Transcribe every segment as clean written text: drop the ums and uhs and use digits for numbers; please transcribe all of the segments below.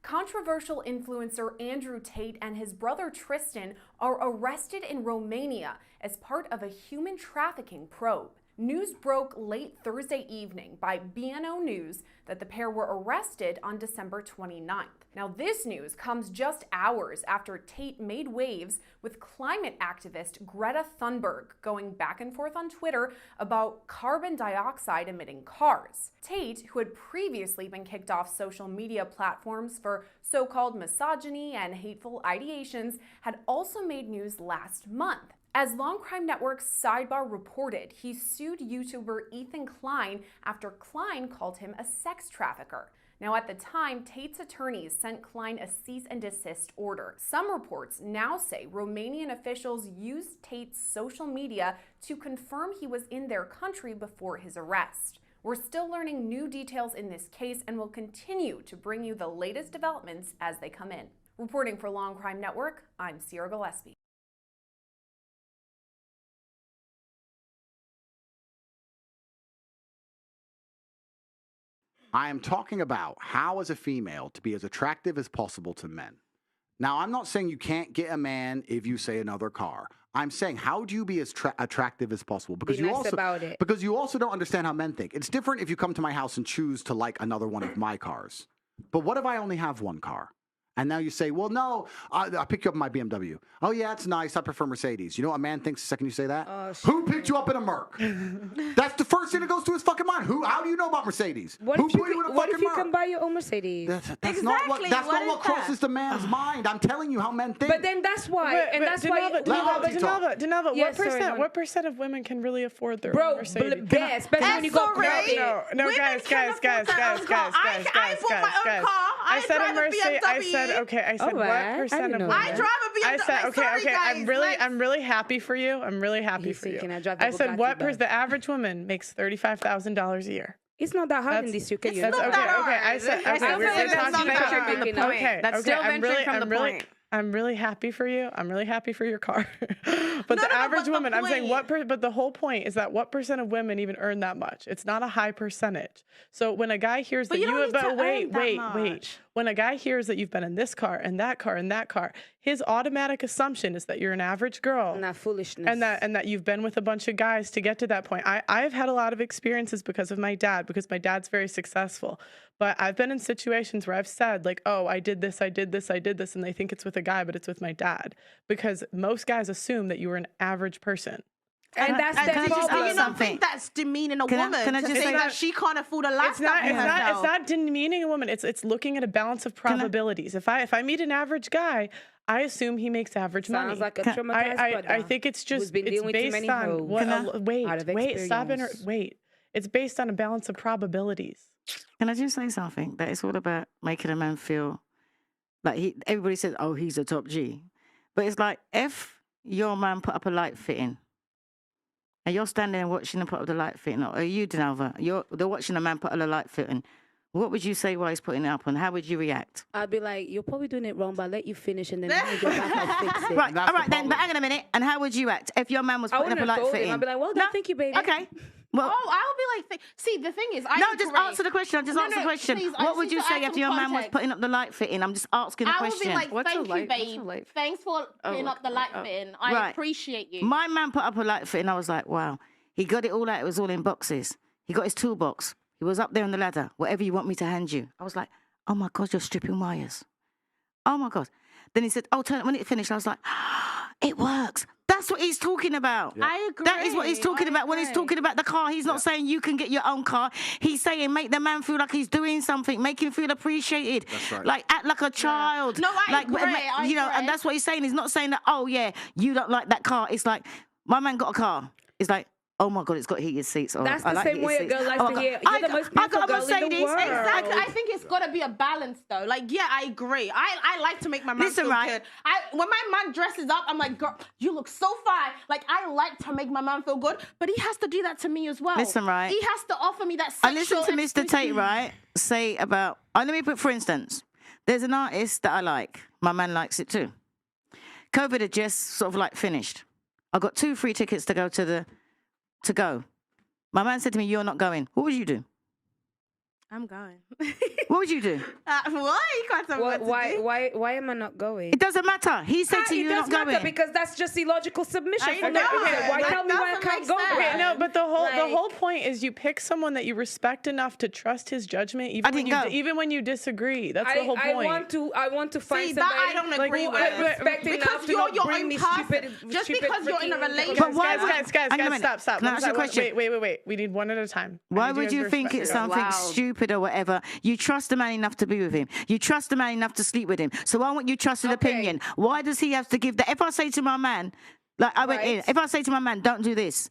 Controversial influencer Andrew Tate and his brother Tristan are arrested in Romania as part of a human trafficking probe. News broke late Thursday evening by BNO News that the pair were arrested on December 29th. Now, this news comes just hours after Tate made waves with climate activist Greta Thunberg going back and forth on Twitter about carbon dioxide emitting cars. Tate, who had previously been kicked off social media platforms for so-called misogyny and hateful ideations, had also made news last month. As Long Crime Network's Sidebar reported, he sued YouTuber Ethan Klein after Klein called him a sex trafficker. Now, at the time, Tate's attorneys sent Klein a cease and desist order. Some reports now say Romanian officials used Tate's social media to confirm he was in their country before his arrest. We're still learning new details in this case and will continue to bring you the latest developments as they come in. Reporting for Long Crime Network, I'm Sierra Gillespie. I am talking about how, as a female, to be as attractive as possible to men. Now, I'm not saying you can't get a man if you say another car. I'm saying, how do you be as attractive as possible? Because because you also don't understand how men think. It's different if you come to my house and choose to like another one of my cars. But what if I only have one car? And now you say, well, no, I'll pick you up in my BMW. Oh, yeah, it's nice. I prefer Mercedes. You know what a man thinks the second you say that? Who picked you up in a Merc? That's the first thing that goes through his fucking mind. How do you know about Mercedes? What if you can buy your own Mercedes? That's not what crosses the man's mind. I'm telling you how men think. But then that's why. Denalva, what percent of women can really afford their own Mercedes? Especially when you go No, guys. I bought my own car. I drive a BMW. I said what percent of women? I drive a BMW. I said okay. Guys, I'm really happy for you. I'm really happy for you. I said the average woman makes $35,000 a year. It's not that hard in this UK. That's okay. I said okay. That's still venturing from the point. I'm really happy for you. I'm really happy for your car. But the average woman, I'm saying but the whole point is that what percent of women even earn that much? It's not a high percentage. So when a guy hears that wait. When a guy hears that you've been in this car and that car and that car, his automatic assumption is that you're an average girl. And that foolishness. And that you've been with a bunch of guys to get to that point. I've had a lot of experiences because of my dad, because my dad's very successful. But I've been in situations where I've said, like, oh, I did this, and they think it's with a guy, but it's with my dad. Because most guys assume that you were an average person. And that's the problem. You don't think that's demeaning a woman to say that she can't afford a lifestyle for herself? It's not demeaning a woman. It's looking at a balance of probabilities. If I meet an average guy, I assume he makes average money. Sounds like a traumatized I think it's just based on wait. It's based on a balance of probabilities. Can I just say something? That it's all about making a man feel like everybody says, oh, he's a top G. But it's like, if your man put up a light fitting and you're standing there watching him put up the light fitting, or you, Denalva, they're watching a man put up a light fitting, what would you say while he's putting it up, and how would you react? I'd be like, you're probably doing it wrong, but I'll let you finish, and then when you go back, I'll fix it. Right, all right then, but hang on a minute. And how would you act if your man was putting up a light fitting? I'd be like, well, thank you, baby. Okay. Well, I'll be like, see, the thing is, just answer the question. Answer the question. Please, what would you say if your man was putting up the light fitting? I'm just asking the question. I would be like, thank you, babe. Thanks for putting up the light fitting. I appreciate you. My man put up a light fitting. I was like, wow. He got it all out. It was all in boxes. He got his toolbox. He was up there on the ladder. Whatever you want me to hand you. I was like, oh my God, you're stripping wires. Oh my God. Then he said, oh, turn it. When it finished, I was like, it works. That's what he's talking about. Yeah. I agree. That is what he's talking about when he's talking about the car. He's not saying you can get your own car. He's saying make the man feel like he's doing something, make him feel appreciated. That's right. Like act like a child. Yeah. No, I agree. And that's what he's saying. He's not saying that, oh yeah, you don't like that car. It's like, my man got a car. It's like, oh my God, it's got heated seats. Oh, that's the same way a girl likes to hear. You're the most beautiful girl in the world. Exactly. I think it's got to be a balance, though. Like, yeah, I agree. I like to make my man feel good. When my man dresses up, I'm like, girl, you look so fine. Like, I like to make my man feel good, but he has to do that to me as well. Listen, right. He has to offer me that sexual I listened to Mr. Tate, right, say about, let me put, for instance, there's an artist that I like. My man likes it too. COVID had just sort of like finished. I got 2 free tickets to go. My man said to me, you're not going. What would you do? I'm going. What would you do? What? You can't tell me what to do. Why am I not going? It doesn't matter. He said to you, it you're does not matter going. because that's just illogical submission. I for know. me. Okay, why That tell me why I doesn't can't make go? sense. then? Okay, no, but the Like- whole point is you pick someone that you respect enough to trust his judgment, even when you disagree. That's the whole point. I want to find See, somebody. that I don't agree who with. I respect Because enough to you're not your bring own me person. stupid. Just stupid because you're in a freaking- relationship. But why Guys, hang on a minute. stop. Can I ask you a question? Wait. We need one at a time. I Why need would guys you to think respect it's it. something Wow. stupid or whatever? You trust the man enough to be with him. You trust the man enough to sleep with him. So why won't you trust his opinion? Why does he have to give that? If I say to my man, like I went in, if I say to my man, don't do this.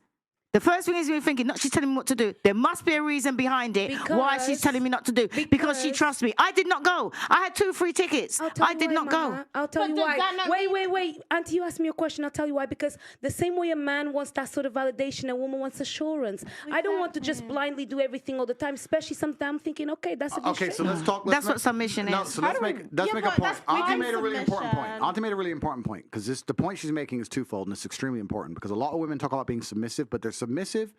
The first thing is me thinking, not she's telling me what to do. There must be a reason behind it why she's telling me not to do. Because she trusts me. I did not go. I had 2 free tickets. I did not go. I'll tell But you does why. that not Wait. Auntie, you asked me a question. I'll tell you why. Because the same way a man wants that sort of validation, a woman wants assurance. I don't want to just blindly do everything all the time, especially sometimes I'm thinking, okay, that's a good Okay, shit. so let's talk. That's what submission No, is. so let's make a point. that's Auntie fine made a really important point. submission. Auntie made a really important point because the point she's making is twofold and it's extremely important because a lot of women talk about being submissive, but they're submissive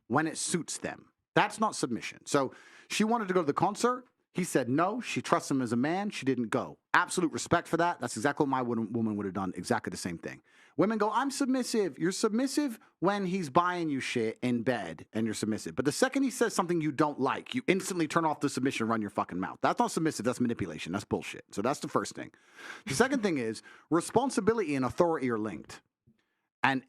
when it suits them. That's not submission. So she wanted to go to the concert. He said no. She trusts him as a man. She didn't go. Absolute respect for that. That's exactly what my woman would have done. Exactly the same thing. Women go, I'm submissive. You're submissive when he's buying you shit in bed and you're submissive. But the second he says something you don't like, you instantly turn off the submission and run your fucking mouth. That's not submissive. That's manipulation. That's bullshit. So that's the first thing. The second thing is responsibility and authority are linked. And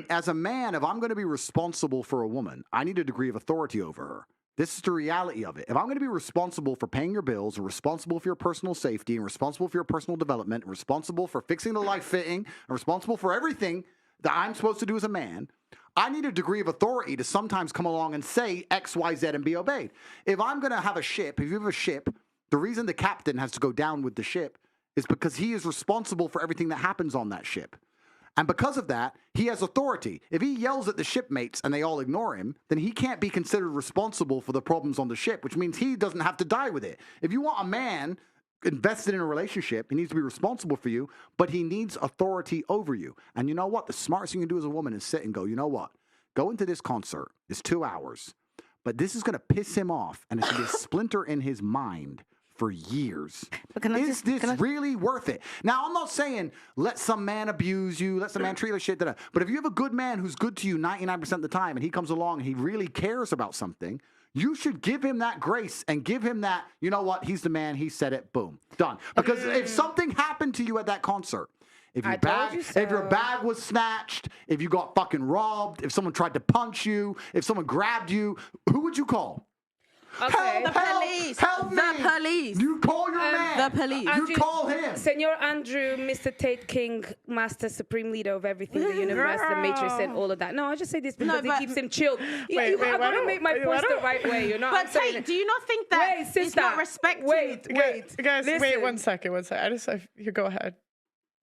as a man, if I'm going to be responsible for a woman, I need a degree of authority over her. This is the reality of it. If I'm going to be responsible for paying your bills and responsible for your personal safety and responsible for your personal development and responsible for fixing the life fitting and responsible for everything that I'm supposed to do as a man, I need a degree of authority to sometimes come along and say X, Y, Z and be obeyed. If I'm going to have a ship, if you have a ship, the reason the captain has to go down with the ship is because he is responsible for everything that happens on that ship. And because of that, he has authority. If he yells at the shipmates and they all ignore him, then he can't be considered responsible for the problems on the ship, which means he doesn't have to die with it. If you want a man invested in a relationship, he needs to be responsible for you, but he needs authority over you. And you know what? The smartest thing you can do as a woman is sit and go, you know what? Go into this concert. It's 2 hours. But this is going to piss him off, and it's going to be a splinter in his mind for years. Is this really worth it? Now, I'm not saying let some man abuse you, let some man treat you like shit, but if you have a good man who's good to you 99% of the time and he comes along and he really cares about something, you should give him that grace and give him that, you know what, he's the man, he said it, boom, done. Because if something happened to you at that concert, if your bag was snatched, if you got fucking robbed, if someone tried to punch you, if someone grabbed you, who would you call? Okay. The police. Help me. The police. You call your man. The police. You call him. Senor Andrew, Mr. Tate King, Master Supreme Leader of everything, the universe, the Matrix, and all of that. No, I just say this because it keeps him chilled. Wait, I want to make my points the right way. You know what I'm But saying? Tate, do you not think that Wait, it's sister. not respected? Wait. Guys, wait Listen. 1 second. You go ahead.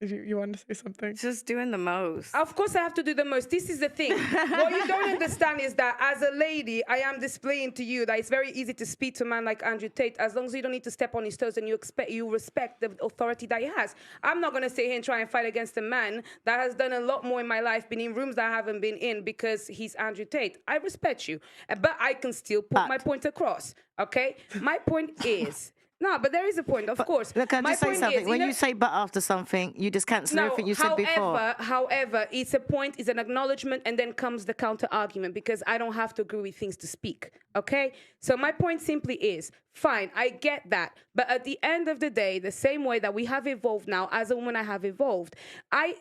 If you wanted to say something. Just doing the most. Of course, I have to do the most. This is the thing. What you don't understand is that as a lady, I am displaying to you that it's very easy to speak to a man like Andrew Tate as long as you don't need to step on his toes and you respect the authority that he has. I'm not going to sit here and try and fight against a man that has done a lot more in my life, been in rooms that I haven't been in because he's Andrew Tate. I respect you, but I can still put my point across, okay? My point is... No, but there is a point, of course. Look, can I My just say point something? is, When you say but after something, you just cancel everything you said before. However, it's a point, it's an acknowledgement, and then comes the counter argument because I don't have to agree with things to speak. Okay? So my point simply is, fine, I get that. But at the end of the day, the same way that we have evolved now, as a woman I have evolved, I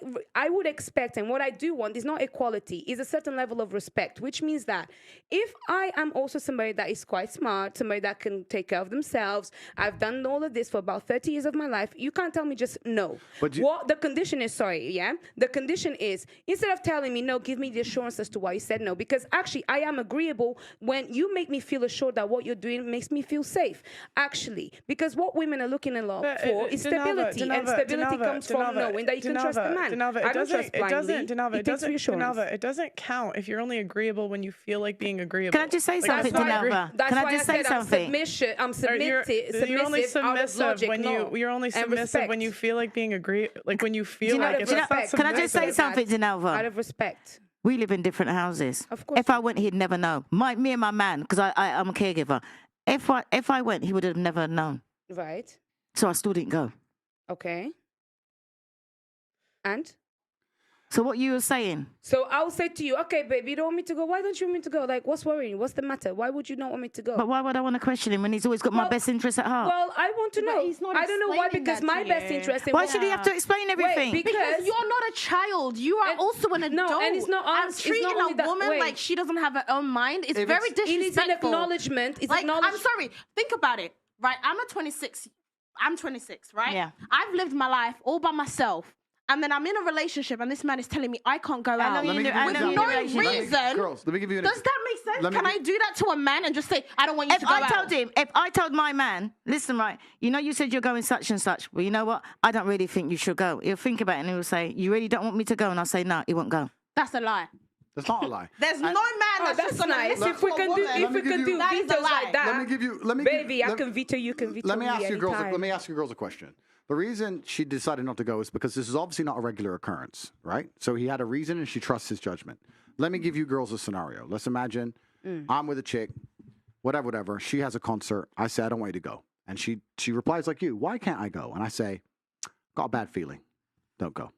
would expect, and what I do want is not equality, is a certain level of respect, which means that if I am also somebody that is quite smart, somebody that can take care of themselves, I've done all of this for about 30 years of my life, you can't tell me just no. But what the condition is, the condition is, instead of telling me no, give me the assurance as to why you said no, because actually I am agreeable when you make me feel assured that what you're doing makes me feel safe, actually, because what women are looking a lot for is stability, and stability comes from knowing that you can trust a man. I don't trust blindly. It takes reassurance. It doesn't count if you're only agreeable when you feel like being agreeable. Can I just say something, Dinalva? That's Can why I just say something? I'm submissive. You're only submissive submissive when you're only submissive when you feel like being like when you feel like it's not Can I just say something, Dinalva? Out of respect. We live in different houses. Of course. If I went, he'd never know. Me and my man, because I'm a caregiver. If I went, he would have never known. Right. So I still didn't go. Okay. And? So what you were saying? So I'll say to you, okay, babe, you don't want me to go? Why don't you want me to go? Like, what's worrying? What's the matter? Why would you not want me to go? But why would I want to question him when he's always got my best interest at heart? Well, I want to But know. he's not I don't know why, explaining because that my to best you. interest in Why should he have to explain everything? Wait, Because you're not a child. You are And- also an adult. no, and it's not And us. It's treating not only a that- woman wait. like she doesn't have her own mind is If very it's- It is an disrespectful. acknowledgement. It's Like, I'm acknowledgement. sorry. Think about it, right? I'm 26, right? Yeah. I've lived my life all by myself. And then I'm in a relationship, and this man is telling me I can't go out. know Let me you give you an with example. no reason. Girls, let me give you an Does that make sense? Let me Can I gi- do that to a man and just say, I don't want you If to go I out? told him, if I told my man, listen, right, you know, you said you're going such and such. Well, you know what? I don't really think you should go. He'll think about it and he'll say, you really don't want me to go? And I'll say, no, he won't go. That's a lie. That's not a lie. There's no man that's that's just gonna nice. listen If we to a can do, woman. if we can do That is a vetoes lie. like that, Let me give you. Let me. baby, give, I let- can veto. You can veto. Let me me ask you girls. anytime. Let me ask you girls a question. The reason she decided not to go is because this is obviously not a regular occurrence, right? So he had a reason, and she trusts his judgment. Let me give you girls a scenario. Let's imagine I'm with a chick, whatever. She has a concert. I say I don't want you to go, and she replies like you. Why can't I go? And I say, got a bad feeling. Don't go.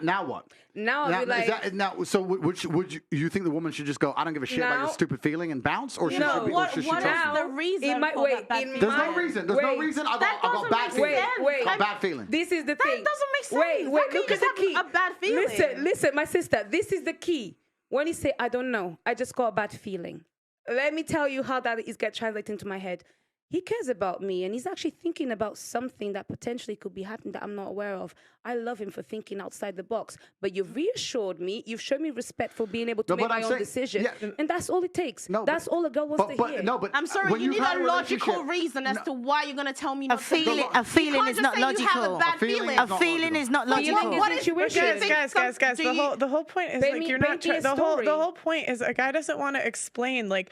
Now what? Now I'll be like, So would you think the woman should just go? I don't give a shit about your Now- stupid feeling and bounce, or should No. she be? Or What should she is trust you? the reason in my for wait, that bad in feeling? There's my, no reason. There's no wait. reason. I That got doesn't bad make feeling. sense. Wait. Got bad feeling. This is the That thing. doesn't make sense. Wait, How wait. can you Look just at the key. have a bad feeling? Listen, my sister. This is the key. When he say, I don't know, I just got a bad feeling. Let me tell you how that is get translated into my head. He cares about me, and he's actually thinking about something that potentially could be happening that I'm not aware of. I love him for thinking outside the box. But you've reassured me. You've shown me respect for being able to No, make but my I'm own saying- decision. yeah, And that's all it takes. No, That's all a girl wants to hear. No, but I'm sorry, when you you've need had a logical relationship- reason as No. to why you're going to tell me not to feeling- go. a feeling You can't is just not say you have logical. a bad A feeling feeling. is A not feeling logical. is not Feeling logical. is What if- intuition. do you think Guys, do you- the whole point is Paint like me- you're not paint me a the story. whole point is a guy doesn't want to explain like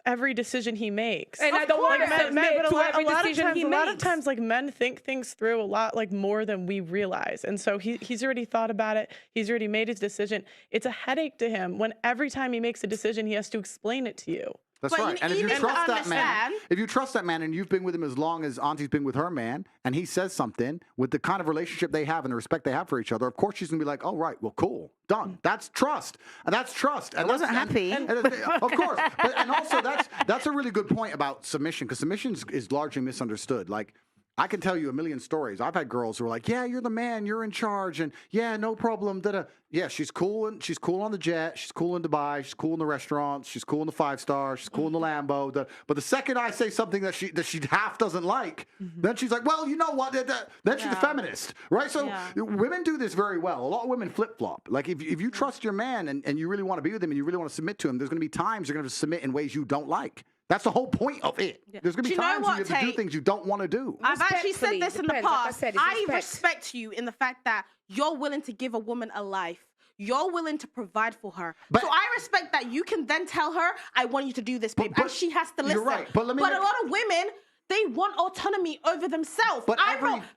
every decision he makes. And I don't want to Like, submit but to every decision he a lot of makes. times, like men think things through a lot like more than we realize, and so he's already thought about it. He's already made his decision. It's a headache to him when every time he makes a decision, he has to explain it to you. That's But right. you And if you need to trust that man, understand- if you trust that man and you've been with him as long as Auntie's been with her man, and he says something with the kind of relationship they have and the respect they have for each other, of course she's gonna be like, "Oh right, well, cool, done." That's trust, and that's trust. And I wasn't that's- happy. of course, and also that's a really good point about submission, because submission is largely misunderstood. Like, I can tell you a million stories. I've had girls who are like, "Yeah, you're the man, you're in charge, and yeah, no problem." Yeah, she's cool, and she's cool on the jet. She's cool in Dubai. She's cool in the restaurants. She's cool in the 5-star. She's cool in the Lambo. But the second I say something that she half doesn't like, then she's like, "Well, you know what?" Then she's a feminist, right? So women do this very well. A lot of women flip flop. Like if you trust your man and you really want to be with him and you really want to submit to him, there's going to be times you're going to submit in ways you don't like. That's the whole point of it. There's going to be Do you know times when you what, have to do Tate? things you don't want to do. I've actually said Respectfully, this in the depends. Like I past. said, it's I respect. respect you in the fact that you're willing to give a woman a life. You're willing to provide for her. But- so I respect that you can then tell her, I want you to do this, babe. But- and she has to listen. you're right, but let me a make- lot of women, they want autonomy over themselves. But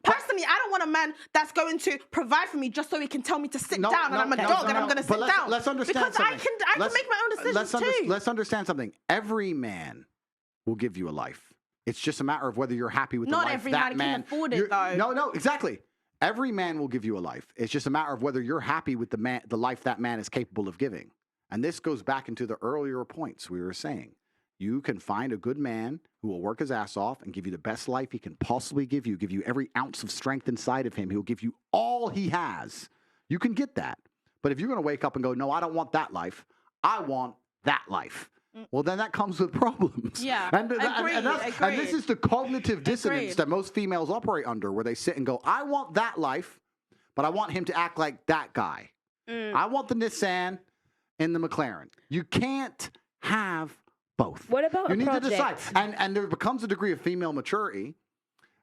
Personally, I don't want a man that's going to provide for me just so he can tell me to sit down and I'm a dog and I'm going to sit But let's- down. Let's understand because something. I can make my own decisions too. Let's understand something. Every man will give you a life. It's just a matter of whether you're happy with Not the life every that man can afford it, you're- though. No, exactly. Every man will give you a life. It's just a matter of whether you're happy with the life that man is capable of giving. And this goes back into the earlier points we were saying. You can find a good man who will work his ass off and give you the best life he can possibly give you every ounce of strength inside of him. He'll give you all he has. You can get that. But if you're going to wake up and go, "No, I don't want that life. I want that life." Well, then that comes with problems. Yeah, and agreed. this is the cognitive dissonance Agreed. that most females operate under, where they sit and go, "I want that life, but I want him to act like that guy. I want the Nissan and the McLaren." You can't have both. What about you a need project? to decide, and there becomes a degree of female maturity,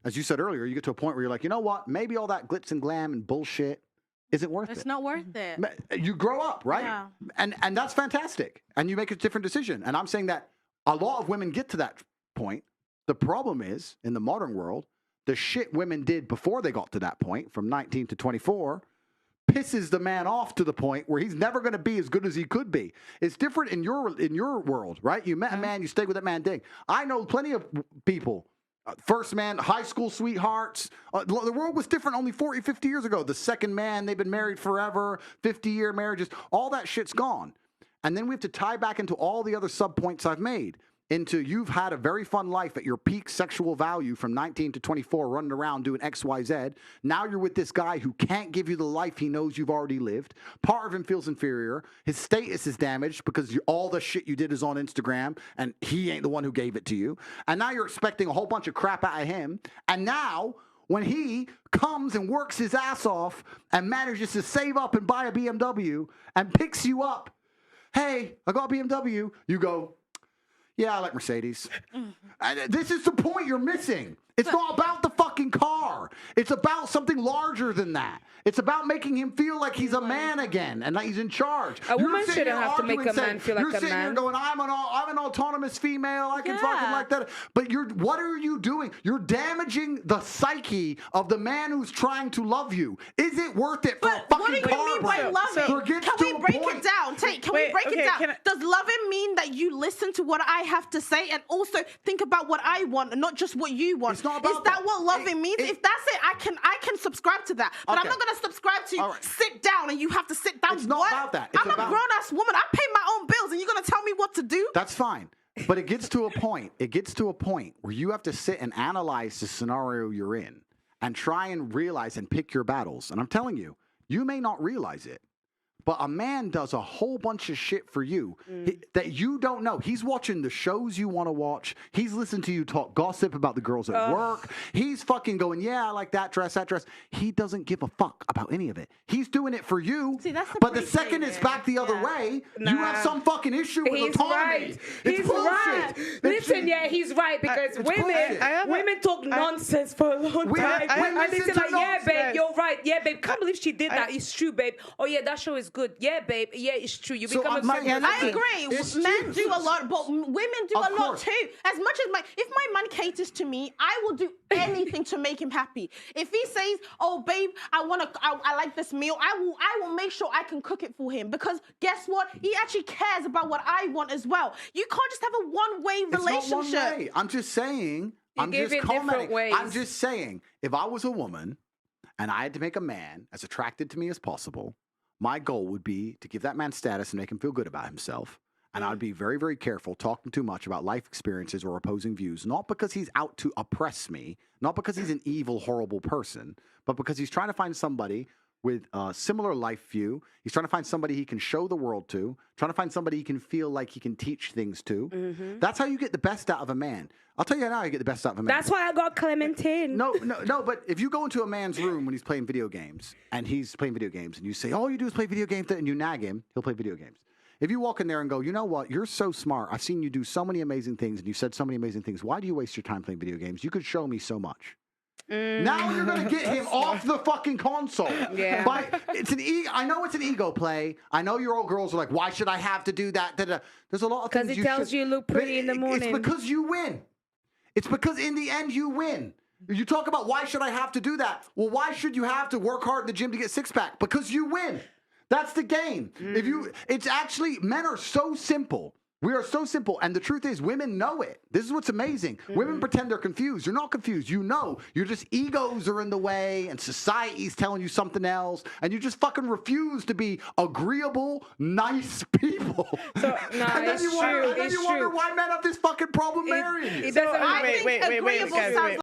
as you said earlier. You get to a point where you're like, you know what? Maybe all that glitz and glam and bullshit isn't worth It's it. not worth it. You grow up, right? Yeah. And that's fantastic. And you make a different decision. And I'm saying that a lot of women get to that point. The problem is, in the modern world, the shit women did before they got to that point, from 19 to 24, pisses the man off to the point where he's never going to be as good as he could be. It's different in your world, right? You met a man, you stayed with that man, ding. I know plenty of people. First man, high school sweethearts. The world was different only 40, 50 years ago. The second man, they've been married forever, 50-year marriages. All that shit's gone. And then we have to tie back into all the other sub-points I've made. Into you've had a very fun life at your peak sexual value from 19 to 24 running around doing X, Y, Z. Now you're with this guy who can't give you the life he knows you've already lived. Part of him feels inferior. His status is damaged because all the shit you did is on Instagram and he ain't the one who gave it to you. And now you're expecting a whole bunch of crap out of him. And now when he comes and works his ass off and manages to save up and buy a BMW and picks you up, hey, I got a BMW, you go, yeah, I like Mercedes. And this is the point you're missing. It's not about the fucking car. It's about something larger than that. It's about making him feel like he's a man again and like he's in charge. A woman shouldn't have to make a man feel like a man. You're sitting here going, I'm an autonomous female. I can fucking like that. But what are you doing? You're damaging the psyche of the man who's trying to love you. Is it worth it for a fucking car? What do you mean by loving? Can we break it down? Tate, can we break it down? Does loving mean that you listen to what I have to say and also think about what I want and not just what you want? Is that what loving means? If that's it, I can subscribe to that. But I'm not going to subscribe to sit down and you have to sit down. It's not about that. I'm a grown-ass woman. I pay my own bills and you're going to tell me what to do? That's fine. But it gets to a point. It gets to a point where you have to sit and analyze the scenario you're in and try and realize and pick your battles. And I'm telling you, you may not realize it, but a man does a whole bunch of shit for you that you don't know. He's watching the shows you want to watch. He's listening to you talk gossip about the girls at work. He's fucking going, yeah, I like that dress, that dress. He doesn't give a fuck about any of it. He's doing it for you. See, that's but the second it's back the other way, you have some fucking issue with autonomy. Right. It's He's bullshit. right. Listen, yeah, he's right because women talk nonsense for a long time. And they say like, yeah, babe, you're right. Yeah, babe, can't believe she did that. It's true, babe. Oh, yeah, that show is good. Yeah, babe. Yeah, it's true. You become a I agree. Men do a lot, but women do a lot too. As much as if my man caters to me, I will do anything to make him happy. If he says, "Oh, babe, I like this meal," I will make sure I can cook it for him because guess what? He actually cares about what I want as well. You can't just have a one-way relationship. It's not one way. I'm just saying. I'm just commenting. I'm just saying. If I was a woman and I had to make a man as attracted to me as possible, my goal would be to give that man status and make him feel good about himself. And I'd be very, very careful talking too much about life experiences or opposing views, not because he's out to oppress me, not because he's an evil, horrible person, but because he's trying to find somebody with a similar life view. He's trying to find somebody he can show the world to, trying to find somebody he can feel like he can teach things to. That's how you get the best out of a man. I'll tell you now how you get the best out of a man. That's why I got Clementine. No, but if you go into a man's room when he's playing video games, and you say, all you do is play video games, and you nag him, he'll play video games. If you walk in there and go, you know what, you're so smart. I've seen you do so many amazing things, and you said so many amazing things. Why do you waste your time playing video games? You could show me so much. Now you're going to get him off the fucking console. Yeah. I know it's an ego play. I know your old girls are like, why should I have to do that? There's a lot of things because it tells you look pretty in the morning. It's because you win. It's because in the end you win. You talk about why should I have to do that? Well, why should you have to work hard in the gym to get six-pack? Because you win. That's the game. Men are so simple. We are so simple. And the truth is, women know it. This is what's amazing. Women pretend they're confused. You're not confused. You know. You're just egos are in the way and society's telling you something else. And you just fucking refuse to be agreeable, nice people. So, no, it's true. And then you wonder why men have this fucking problem marrying you. It doesn't I think agreeable sounds